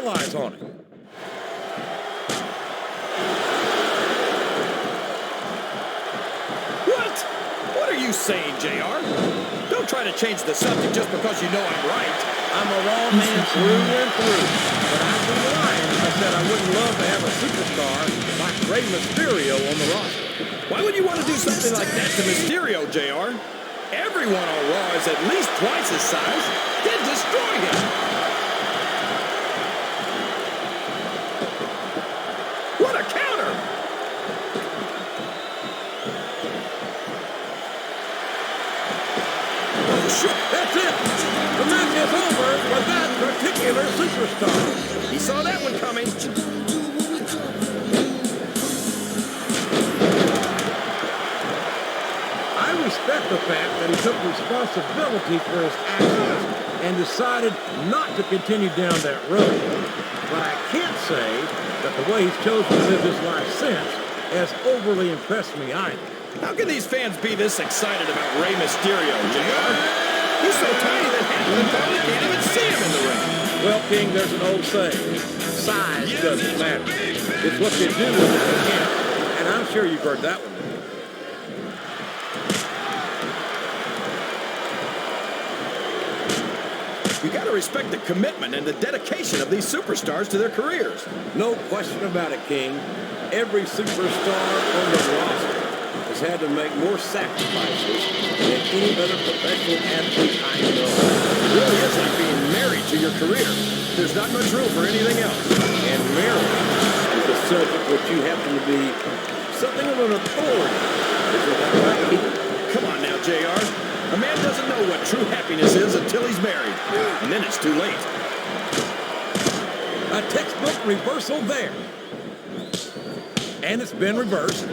capitalize on it. What are you saying, JR? Don't try to change the subject just because you know I'm right. I'm a raw man through and through. But I'd be lying if I said I wouldn't love to have a superstar like Rey Mysterio on the roster. Why would you want to do something like that to Mysterio, JR? Everyone on Raw is at least twice his size. Then destroy him. What a counter! Sure. That's it. The match is over for that particular superstar. He saw that one coming. I respect the fact that he took responsibility for his actions and decided not to continue down that road. But I can't say that the way he's chosen to live his life since has overly impressed me either. How can these fans be this excited about Rey Mysterio, JR? He's so tiny that half of them probably can't even see him in the ring. Well, King, there's an old saying. Size doesn't matter. It's what you do with it that counts. And I'm sure you've heard that one. You got to respect the commitment and the dedication of these superstars to their careers. No question about it, King. Every superstar on the roster has had to make more sacrifices than any other professional athlete I know. It really is like being married to your career. There's not much room for anything else. And marriage is a subject which you happen to be something of an authority. Isn't that right, Keith? Come on now, JR. A man doesn't know what true happiness is until he's married. And then it's too late. A textbook reversal there. And it's been reversed.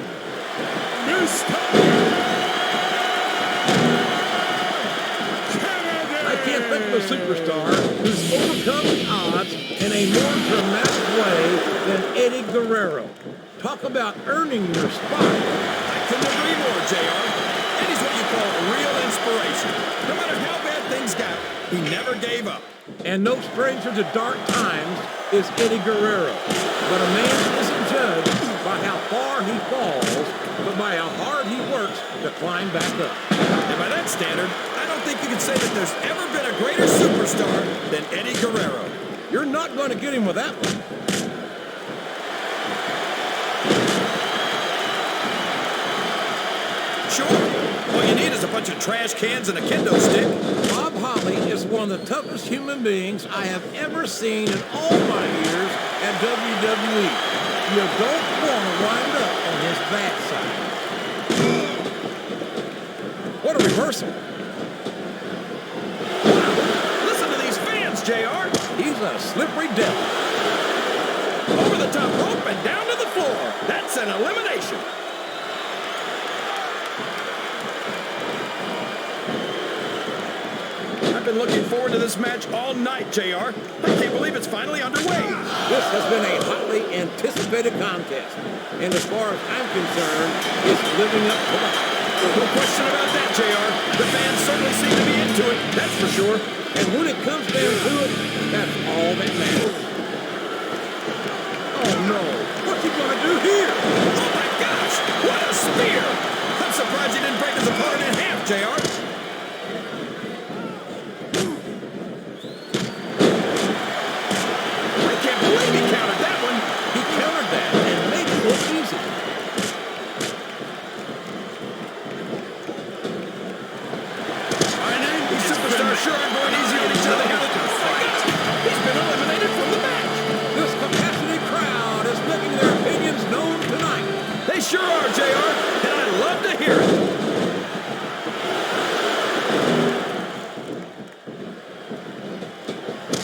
I can't think of a superstar who's overcome the odds in a more dramatic way than Eddie Guerrero. Talk about earning your spot. I couldn't agree more, JR. Eddie's what you call a real inspiration. No matter how bad things got, he never gave up. And no stranger to dark times is Eddie Guerrero. But a man isn't judged by how far he falls, but by how hard he works to climb back up. And by that standard, I don't think you can say that there's ever been a greater superstar than Eddie Guerrero. You're not going to get him with that one. Sure. All you need is a bunch of trash cans and a kendo stick. Bob Holly is one of the toughest human beings I have ever seen in all my years at WWE. You don't want to wind up on his bad side. What a reversal. Wow. Listen to these fans, JR. He's a slippery devil. Over the top rope and down to the floor. That's an elimination. I've been looking forward to this match all night, JR. I can't believe it's finally underway. This has been a hotly anticipated contest. And as far as I'm concerned, it's living up to the hype. No question about that, JR. The fans certainly seem to be into it, that's for sure. And when it comes down to it, that's all that matters. Oh, no. What's he going to do here? Oh, my gosh. What a spear. I'm surprised he didn't break his opponent in half, JR. He countered that one. He countered that and made it look easy. These superstars sure are going easy on each other. He's been eliminated from the match. This capacity crowd is making their opinions known tonight. They sure are, JR, and I love to hear it.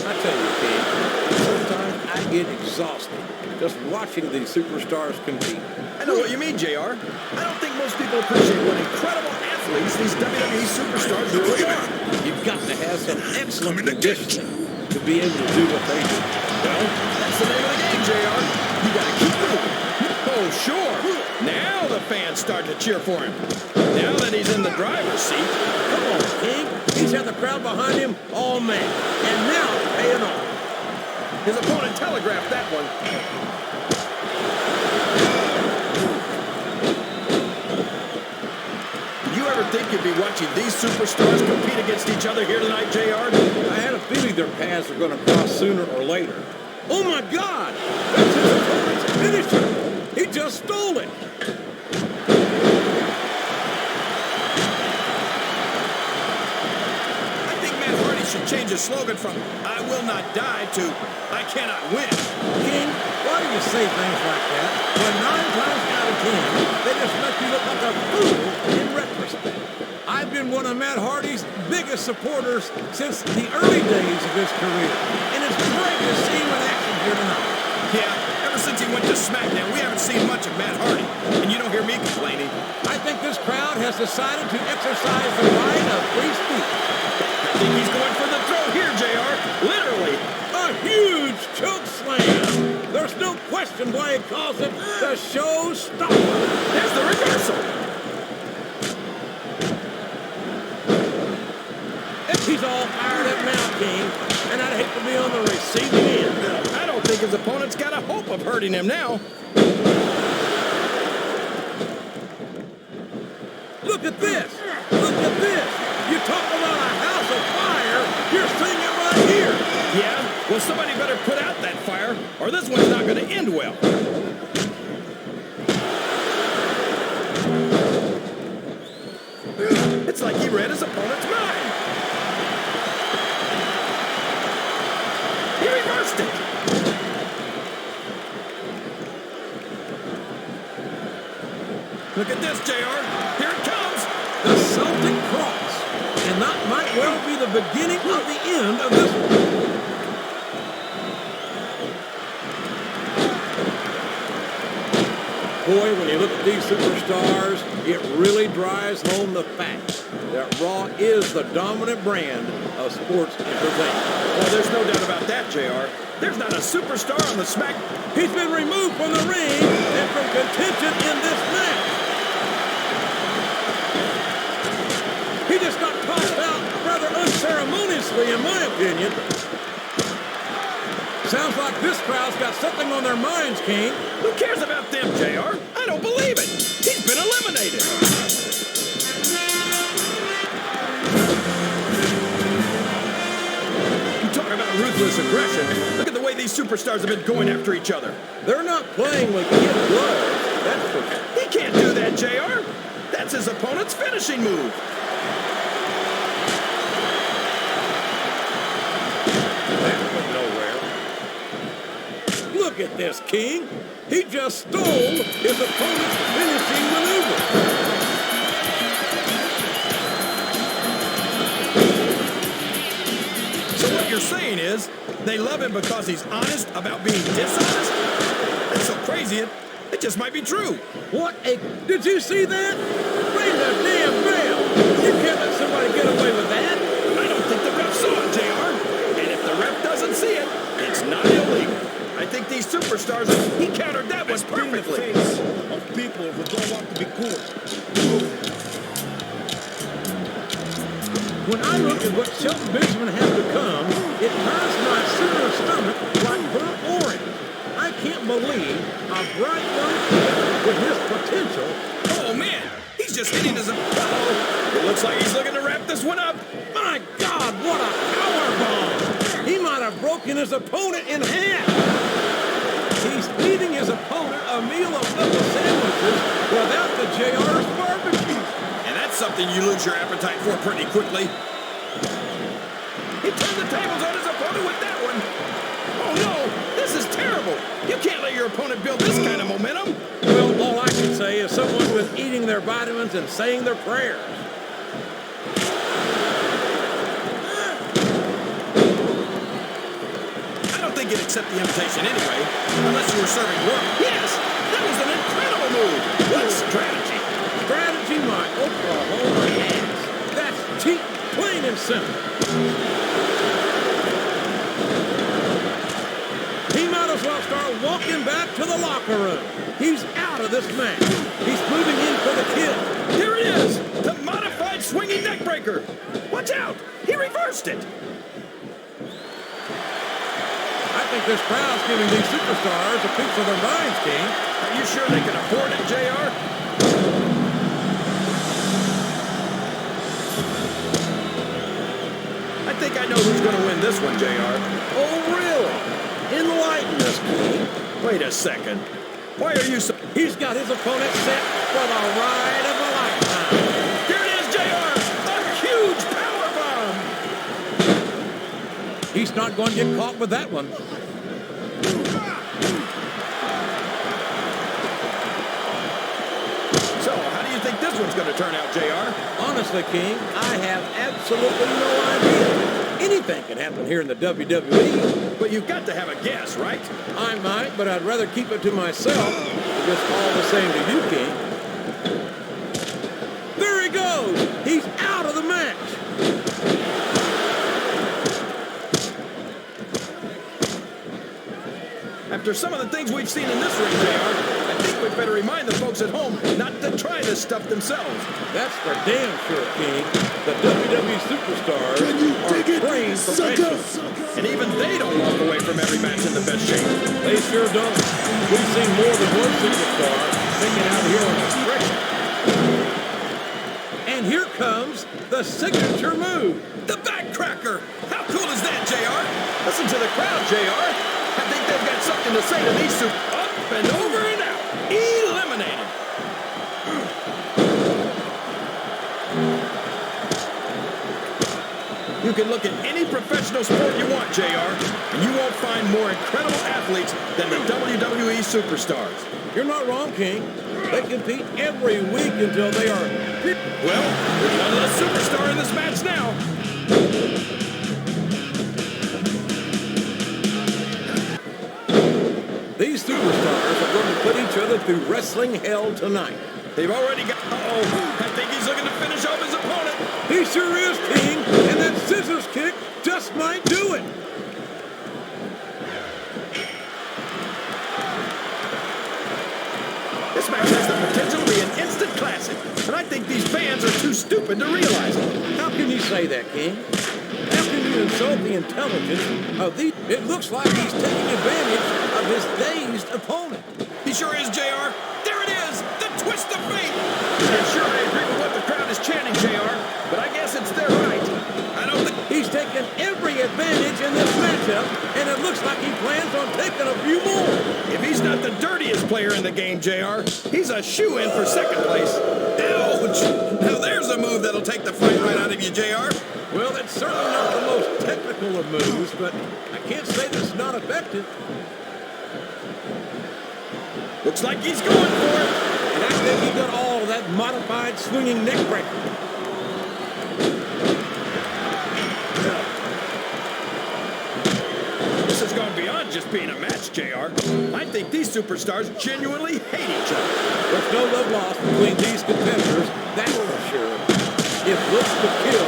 I tell you, King, sometimes I get exhausted just watching these superstars compete. I know what you mean, JR. I don't think most people appreciate what incredible athletes these WWE superstars really are. You've got to have some excellent conditioning to be able to do what they do. Well, that's the name of the game, JR. You got to keep moving. Oh, sure. Now the fans start to cheer for him. Now that he's in the driver's seat. Come on, King. He's had the crowd behind him all night. And now paying off. His opponent telegraphed that one. Did you ever think you'd be watching these superstars compete against each other here tonight, JR? I had a feeling their paths were going to cross sooner or later. Oh my God! That's his opponent's finisher! He just stole it! I think Matt Hardy should change his slogan from "I will not die" to "I cannot win." King, why do you say things like that when 9 times out of 10 they just make you look like a fool in retrospect? I've been one of Matt Hardy's biggest supporters since the early days of his career, and it's great to see him in action here tonight. Yeah, ever since he went to SmackDown, we haven't seen much of Matt Hardy, and you don't hear me complaining. I think this crowd has decided to exercise the right of free speech. I think he's going for the throw here, JR. Literally. A huge choke slam. There's no question why he calls it the showstopper. There's the reversal. He's all fired up now, King, and I'd hate to be on the receiving end. I don't think his opponent's got a hope of hurting him now. Look at this. Look at this. You talk about a house of fire. You're seeing it right here. Yeah? Well, somebody better put out that fire, or this one's not going to end well. It's like he read his opponent's mind. He reversed it. Look at this, JR. Here it comes. The Celtic Cross. And that might well be the beginning of the end of this one. Boy, when you look at these superstars, it really drives home the fact that Raw is the dominant brand of sports entertainment. Well, there's no doubt about that, JR. There's not a superstar on the Smack. He's been removed from the ring and from contention in this match. He just got tossed out rather unceremoniously, in my opinion. Sounds like this crowd's got something on their minds, King. Who cares about them, JR? I don't believe it. He's been eliminated. You talk about ruthless aggression. Look at the way these superstars have been going after each other. They're not playing with kid gloves, that's for sure. He can't do that, JR. That's his opponent's finishing move. That went nowhere. Look at this, King. He just stole his opponent's finishing maneuver. So what you're saying is, they love him because he's honest about being dishonest? That's so crazy, it just might be true. What a... Did you see that? Ring the damn bell. You can't let somebody get away with that. I don't think the ref saw it, JR. And if the ref doesn't see it, it's not illegal. I think these superstars, he countered that one perfectly. In the face of people who don't want to be cool. When I look at what Shelton Benjamin has become, it turns my center stomach like burnt orange. I can't believe a bright young kid with his potential. Oh, man, he's just hitting his... Uh-oh. It looks like he's looking to wrap this one up. My God, what a powerbomb! He might have broken his opponent in half. He's feeding his opponent a meal of double sandwiches without the JR's barbecue. And that's something you lose your appetite for pretty quickly. He turned the tables on his opponent with that one. Oh, no, this is terrible. You can't let your opponent build this kind of momentum. Well, all I can say is someone's been eating their vitamins and saying their prayers. I don't think he'd accept the invitation anyway, unless you were serving work. Yes, that was an incredible move. What strategy. Strategy, my Oklahoma ass. That's cheap, plain and simple. He might as well start walking back to the locker room. He's out of this match. He's moving in for the kill. Here it is, the modified swinging neckbreaker. Watch out, he reversed it. I think this crowd's giving these superstars a piece of their minds, King. Are you sure they can afford it, JR? I think I know who's going to win this one, JR. Oh, really? Enlighten us, King. Wait a second. Why are you so... He's got his opponent set for the ride of a lifetime. Here it is, JR! A huge power bomb! He's not going to get caught with that one. So, how do you think this one's going to turn out, JR? Honestly, King, I have absolutely no idea. Anything can happen here in the WWE. But you've got to have a guess, right? I might, but I'd rather keep it to myself. Just all the same to you, King. There he goes! He's out of the match! After some of the things we've seen in this ring, JR, I think we'd better remind the folks at home not to try this stuff themselves. That's for damn sure, King. The WWE superstars are trained professionals. And even they don't walk away from every match in the best shape. They sure don't. We've seen more than one superstar hanging out here on the stretcher. And here comes the signature move. The backcracker! How cool is that, JR? Listen to the crowd, JR. I think they've got something to say to these super... Up and over and out. Eliminated. You can look at any professional sport you want, JR, and you won't find more incredible athletes than the WWE superstars. You're not wrong, King. They compete every week until they are... Well, there's one less superstar in this match now. These superstars are going to put each other through wrestling hell tonight. They've already got... Uh-oh. I think he's looking to finish off his opponent. He sure is, King, and that scissors kick just might do it. This match has the potential to be an instant classic, and I think these fans are too stupid to realize it. How can you say that, King? How can you insult the intelligence of these... It looks like he's taking advantage of his dazed opponent. He sure is, JR. There it is, the twist of fate. I'm sure I agree with what the crowd is chanting, JR, but I guess it's their right. I don't think... He's taken every advantage in this matchup, and it looks like he plans on taking a few more. If he's not the dirtiest player in the game, JR, he's a shoo-in for second place. Ouch! Now there's a move that'll take the fight right out of you, JR. Well, that's certainly not the most technical of moves, but I can't say that's not effective. Looks like he's going for it. And I think he got all of that modified swinging neck breaker. This has gone beyond just being a match, JR. I think these superstars genuinely hate each other. There's no love lost between these competitors, that's for sure. If looks could kill,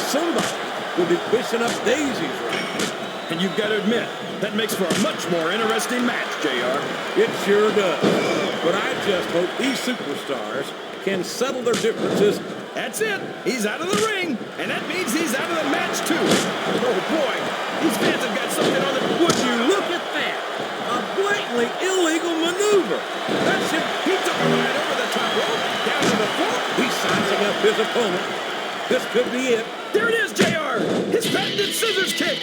somebody will be pushing up daisies right now. And you've got to admit, that makes for a much more interesting match, JR. It sure does. But I just hope these superstars can settle their differences. That's it. He's out of the ring, and that means he's out of the match, too. Oh, boy. These fans have got something on them. Would you look at that? A blatantly illegal maneuver. That should... He took a ride over the top rope, down to the floor. He's sizing up his opponent. This could be it. There it is, JR. His patented scissors kick.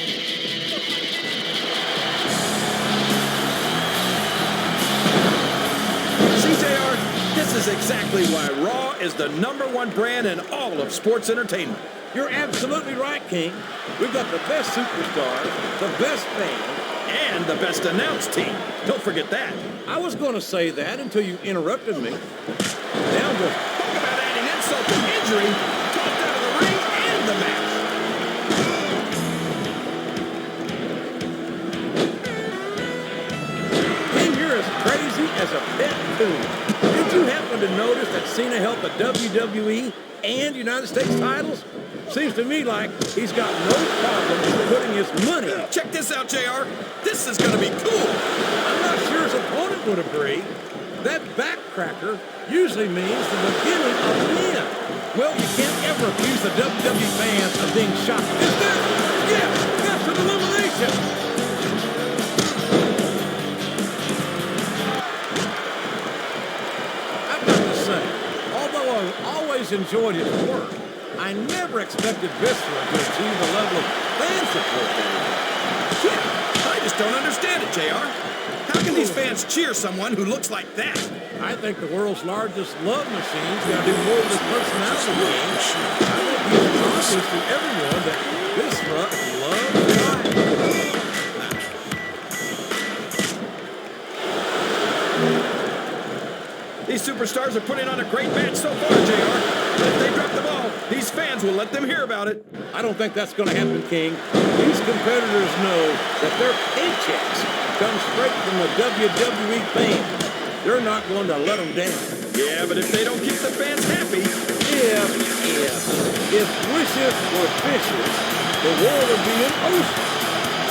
See, JR, this is exactly why Raw is the #1 brand in all of sports entertainment. You're absolutely right, King. We've got the best superstars, the best fans, and the best announced team. Don't forget that. I was going to say that until you interrupted me. Now just... Talk about adding insult to injury. Talked out of the ring and the match. King, you're as crazy as a pet coon. Did you happen to notice that Cena held the WWE and United States titles? Seems to me like he's got no problem putting his money. Check this out, JR. This is going to be cool. I'm not sure his opponent would agree. That backcracker usually means the beginning of the end. Well, you can't ever accuse the WWE fans of being shocked. Is that? Yes, that's an elimination. always enjoyed his work. I never expected Viscera to achieve the level of fan support that he has. Yeah, I just don't understand it, JR. How can these fans cheer someone who looks like that? I think the world's largest love machine's got to do more with his personality games. I think he's obvious to everyone that Viscera loves life. These superstars are putting on a great match so far, JR. But if they drop the ball, these fans will let them hear about it. I don't think that's going to happen, King. These competitors know that their paychecks come straight from the WWE fans. They're not going to let them down. Yeah, but if they don't keep the fans happy... If wishes were fishes, the world would be an ocean.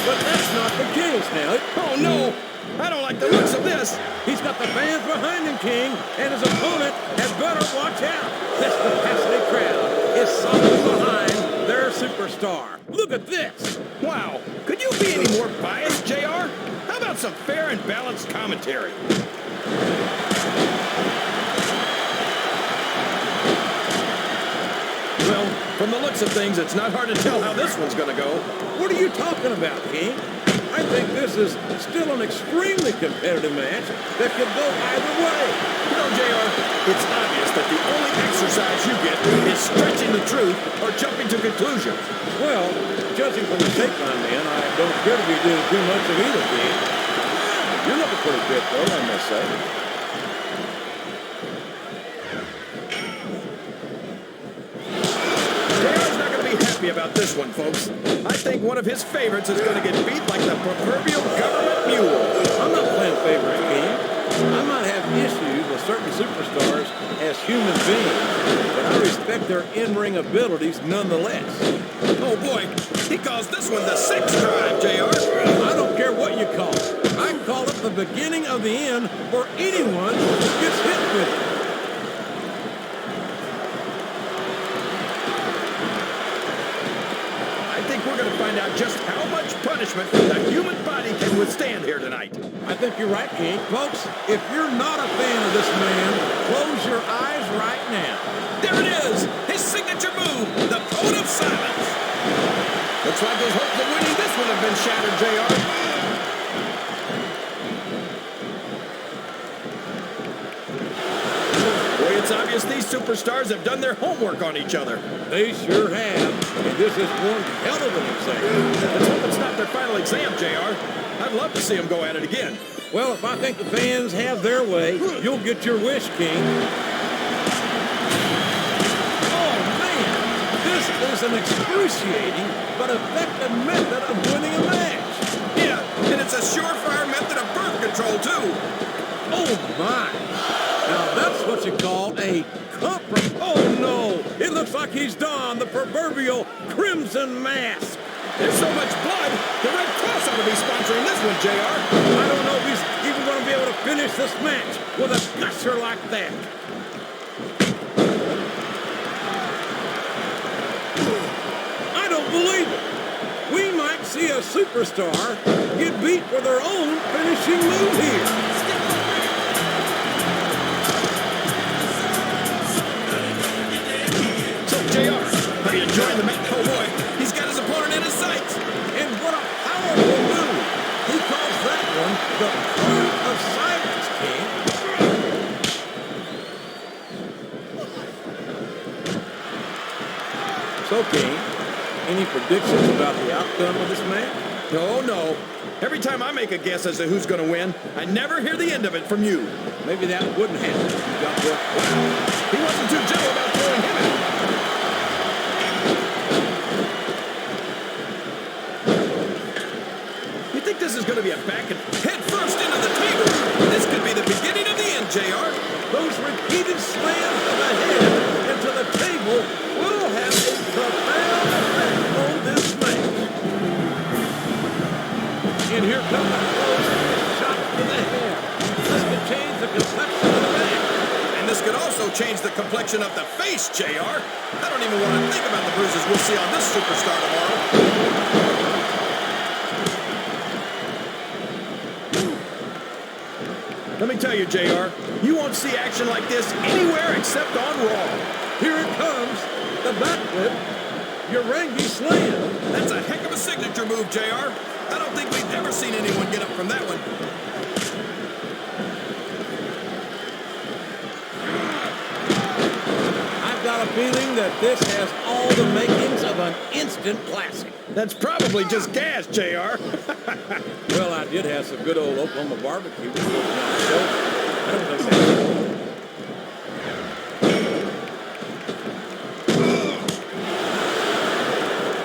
But that's not the case now. Oh, no! I don't like the looks of this. He's got the fans behind him, King, and his opponent had better watch out. This capacity crowd is solid behind their superstar. Look at this. Wow. Could you be any more biased, JR? How about some fair and balanced commentary? Well, from the looks of things, it's not hard to tell how this one's going to go. What are you talking about, King? I think this is still an extremely competitive match that could go either way. You know, JR, it's obvious that the only exercise you get is stretching the truth or jumping to conclusions. Well, judging from the shape I'm in, I don't appear to be doing too much of either, King. You're looking pretty fit, though, I must say. JR's not going to be happy about this one, folks. I think one of his favorites is going to get beat like the proverbial government mule. I'm not playing favorites, King. I might have issues with certain superstars as human beings, but I respect their in-ring abilities nonetheless. Oh, boy. He calls this one the sex drive, JR. I don't care what you call it. I call it the beginning of the end for anyone who gets hit with it. I think we're going to find out just how much punishment the human body can withstand here tonight. I think you're right, King. Folks, if you're not a fan of this man, close your eyes right now. There it is! His signature move, the code of silence. Looks like his hopes of winning this one have been shattered, JR. Boy, it's obvious these superstars have done their homework on each other. They sure have, and this is one hell of an exam. Let's hope it's not their final exam, JR. I'd love to see them go at it again. Well, if I think the fans have their way, you'll get your wish, King. Oh, man! This is an excruciating but effective method of winning a match. Yeah, and it's a surefire method of birth control, too. Oh, my. Now, that's what you call a comfort. Oh, no. It looks like he's donned the proverbial crimson mask. There's so much blood, the Red Cross ought to be sponsoring this one, JR. I don't know if he's even going to be able to finish this match with a gusher like that. I don't believe it. We might see a superstar get beat for their own finishing move here. So, JR, are you enjoying the match? Oh, boy, he's got his opponent in his sights. And what a powerful move. He calls that one the code of silence, King. So, King, any predictions about the outcome of this match? No. Every time I make a guess as to who's going to win, I never hear the end of it from you. Maybe that wouldn't happen if you got work. He wasn't too gentle about throwing him out. You think this is going to be a back and head first into the table? This could be the beginning of the end, JR. Those repeated slams of the head into the table will have a profound effect on this match. And here comes the close shot to the head. This could change the complexion of the match. And this could also change the complexion of the face, JR. I don't even want to think about the bruises we'll see on this superstar tomorrow. Let me tell you, JR, you won't see action like this anywhere except on Raw. Here it comes. The backflip. Urangi slam. That's a heck of a signature move, JR. I don't think we've ever seen anyone get up from that one. I've got a feeling that this has all the makings of an instant classic. That's probably just gas, JR. Well, I did have some good old Oklahoma barbecue before the night show. I don't think that's...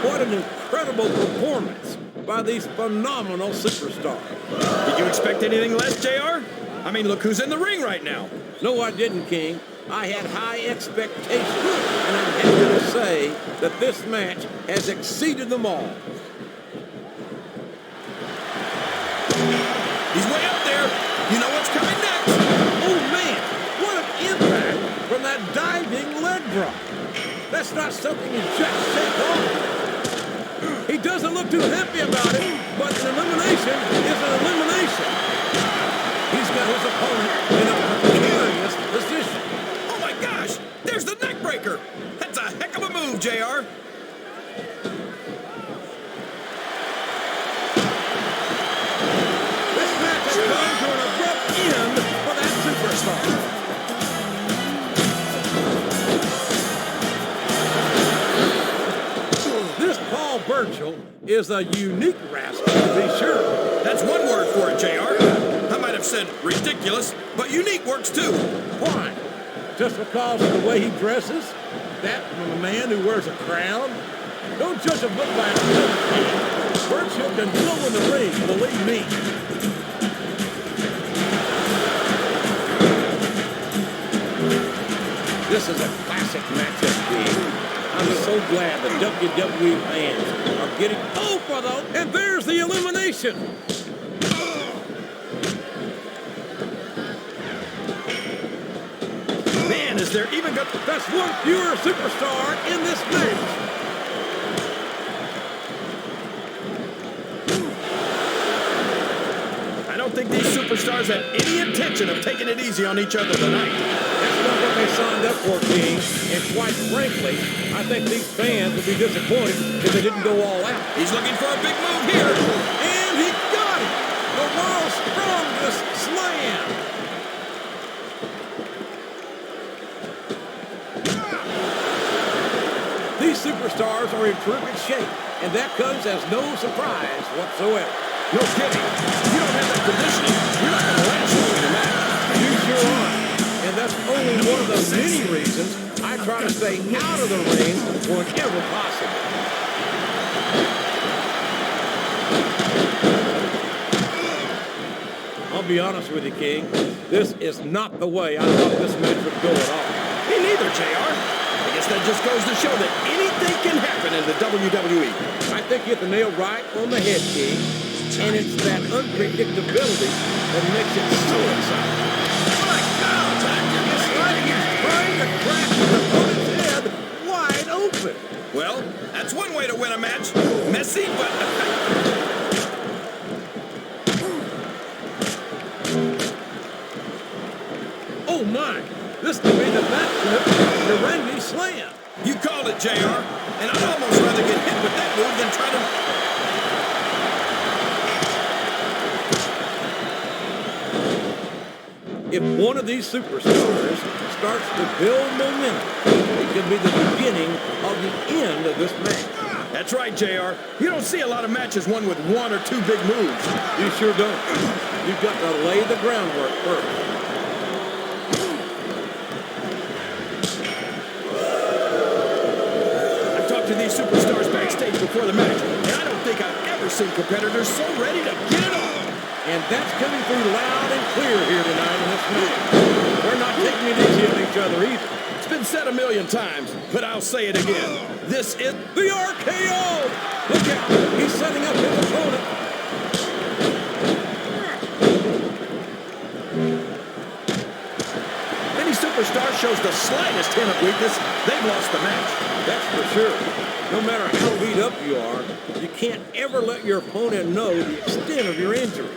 What an incredible performance by these phenomenal superstars. Did you expect anything less, JR? I mean, look who's in the ring right now. No, I didn't, King. I had high expectations, and I'm happy to say that this match has exceeded them all. He's way up there. You know what's coming next. Oh, man, what an impact from that diving leg drop. That's not something you just shake off. He doesn't look too happy about it, but an elimination is an elimination. He's got his opponent in a precarious position. Oh my gosh, there's the neck breaker. That's a heck of a move, JR. This match has come to an abrupt end for that superstar. Virgil is a unique rascal, to be sure. That's one word for it, JR. I might have said ridiculous, but unique works too. Why? Just because of the way he dresses? That from a man who wears a crown? Don't judge a book by its cover. Virgil can blow in the ring, believe me. This is a classic matchup, King. I'm so glad the WWE fans are getting for those, and there's the elimination. Man, is there even got... That's one fewer superstar in this match. I don't think these superstars had any intention of taking it easy on each other tonight. That's not what they signed up for, King. And quite frankly, I think these fans would be disappointed if they didn't go all out. He's looking for a big move here. And he got it! The world's strongest slam! These superstars are in terrific shape, and that comes as no surprise whatsoever. No kidding. You don't have that conditioning, you're not going to last long in a match. You sure are. And that's only one of the many reasons I try to stay out of the ring whenever possible. I'll be honest with you, King. This is not the way I thought this match would go at all. Me neither, JR. I guess that just goes to show that anything can happen in the WWE. I think you hit the nail right on the head, King. And it's that unpredictability that makes it so exciting. My God, It's like he's trying to crack his opponent's head wide open. well, that's one way to win a match. Messy, but effective. Oh, my. This could be the backflip, the Randy slam. You called it, JR. And I'd almost rather get hit with that move than try to... If one of these superstars starts to build momentum, it could be the beginning of the end of this match. That's right, JR. You don't see a lot of matches won with one or two big moves. You sure don't. You've got to lay the groundwork first. I've talked to these superstars backstage before the match, and I don't think I've ever seen competitors so ready to get it on. And that's coming through loud and clear here tonight in this match. We're not taking it easy on each other either. It's been said a million times, but I'll say it again. This is The RKO! Look out! He's setting up his opponent. any superstar shows the slightest hint of weakness, they've lost the match. That's for sure. No matter how beat up you are, you can't ever let your opponent know the extent of your injuries.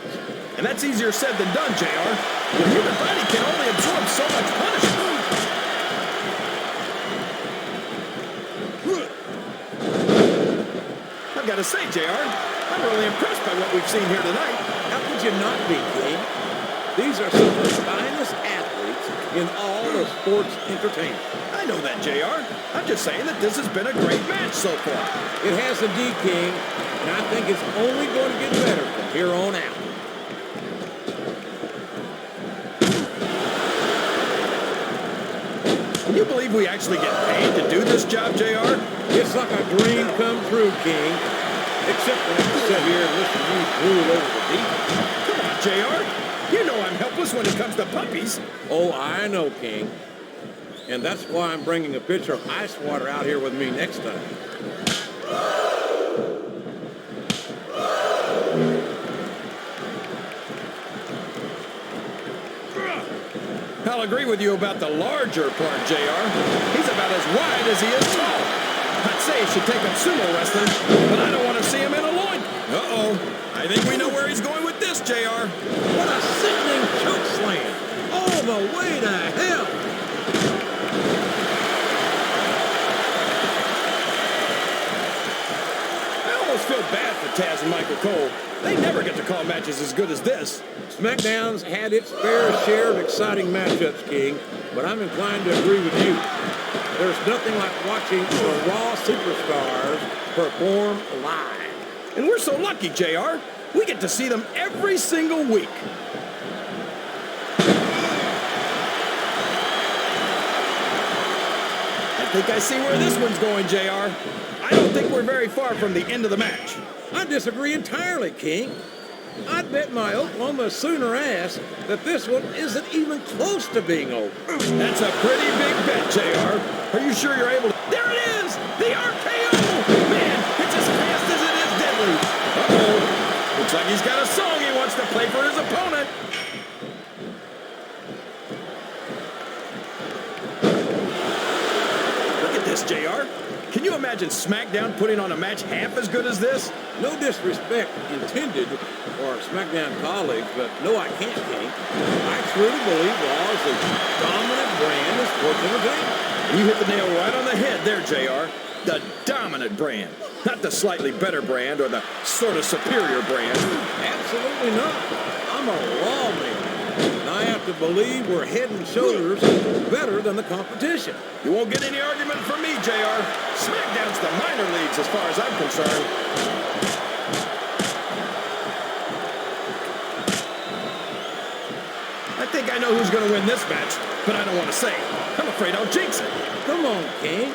And that's easier said than done, JR. The human body can only absorb so much punishment. got to say, JR. I'm really impressed by what we've seen here tonight. How could you not be, King? These are some of the finest athletes in all of sports entertainment. I know that, JR. I'm just saying that this has been a great match so far. It has indeed, King, and I think it's only going to get better from here on out. Can you believe we actually get paid to do this job, JR? It's like a dream come true, King. Except for I have to sit here and listen to you drool over the defense. Come on, JR. You know I'm helpless when it comes to puppies. Oh, I know, King. And that's why I'm bringing a pitcher of ice water out here with me next time. I'll agree with you about the larger part, JR. He's about as wide as he is tall. I'd say he should take up sumo wrestling, but I don't want to see him in a loin. Uh-oh. I think we know where he's going with this, JR. What a sickening choke slam. All the way to hell. I almost feel bad for Taz and Michael Cole. They never get to call matches as good as this. SmackDown's had its fair share of exciting matchups, King, but I'm inclined to agree with you. There's nothing like watching the Raw superstars perform live. And we're so lucky, JR. We get to see them every single week. I think I see where this one's going, JR. I don't think we're very far from the end of the match. I disagree entirely, King. I'd bet my Oklahoma Sooner ass that this one isn't even close to being over. That's a pretty big bet, JR. Are you sure you're able to... There it is! The RKO! Man, it's as fast as it is deadly. Uh-oh. Looks like he's got a song he wants to play for his opponent. Look at this, JR. Can you imagine SmackDown putting on a match half as good as this? No disrespect intended for our SmackDown colleagues, but no, I can't, King. I truly believe Raw is the dominant brand of sports entertainment. And you hit the nail right on the head there, JR. The dominant brand. Not the slightly better brand or the sort of superior brand. Absolutely not. I'm a Raw man. And I have to believe we're head and shoulders better than the competition. You won't get any argument from me, JR. SmackDown's the minor leagues as far as I'm concerned. I think I know who's going to win this match, but I don't want to say. I'm afraid I'll jinx it. Come on, King.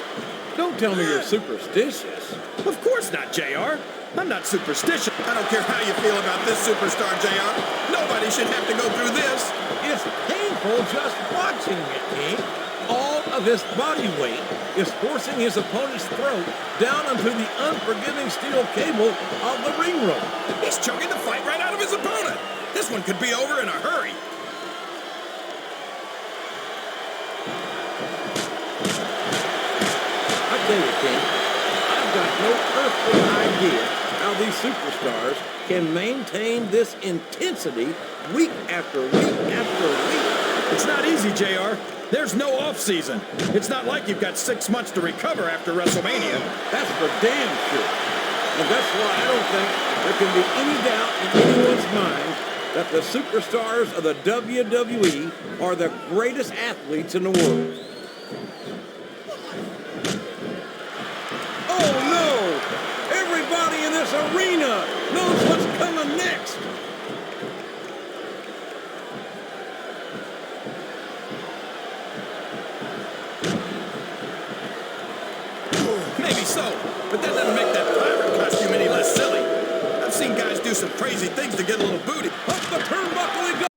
Don't tell me you're superstitious. Of course not, JR. I'm not superstitious. I don't care how you feel about this superstar, JR. Nobody should have to go through this. It's painful just watching it, King. All of his body weight is forcing his opponent's throat down onto the unforgiving steel cable of the ring rope. He's choking the fight right out of his opponent. This one could be over in a hurry. I tell you, King, I've got no earthly idea how these superstars can maintain this intensity week after week after week. It's not easy, JR. There's no off-season. It's not like you've got 6 months to recover after WrestleMania. That's for damn sure. And that's why I don't think there can be any doubt in anyone's mind that the superstars of the WWE are the greatest athletes in the world. Oh, no! Everybody in this arena knows what's coming next. Maybe so, but that doesn't make that pirate costume any less silly. I've seen guys do some crazy things to get a little booty. Up the turnbuckle he goes.